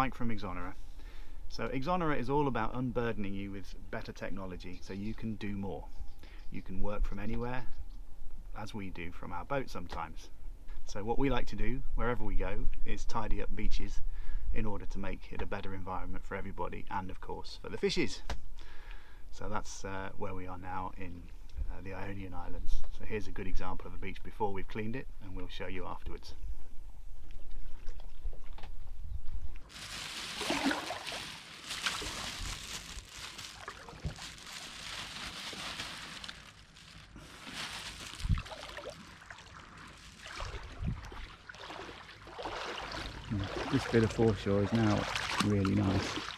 Mike from Exonera. So Exonera is all about unburdening you with better technology so you can do more. You can work from anywhere, as we do from our boat sometimes. So what we like to do wherever we go is tidy up beaches in order to make it a better environment for everybody and of course for the fishes. So that's where we are now in the Ionian Islands. So here's a good example of a beach before we've cleaned it, and we'll show you afterwards. This bit of foreshore is now really nice.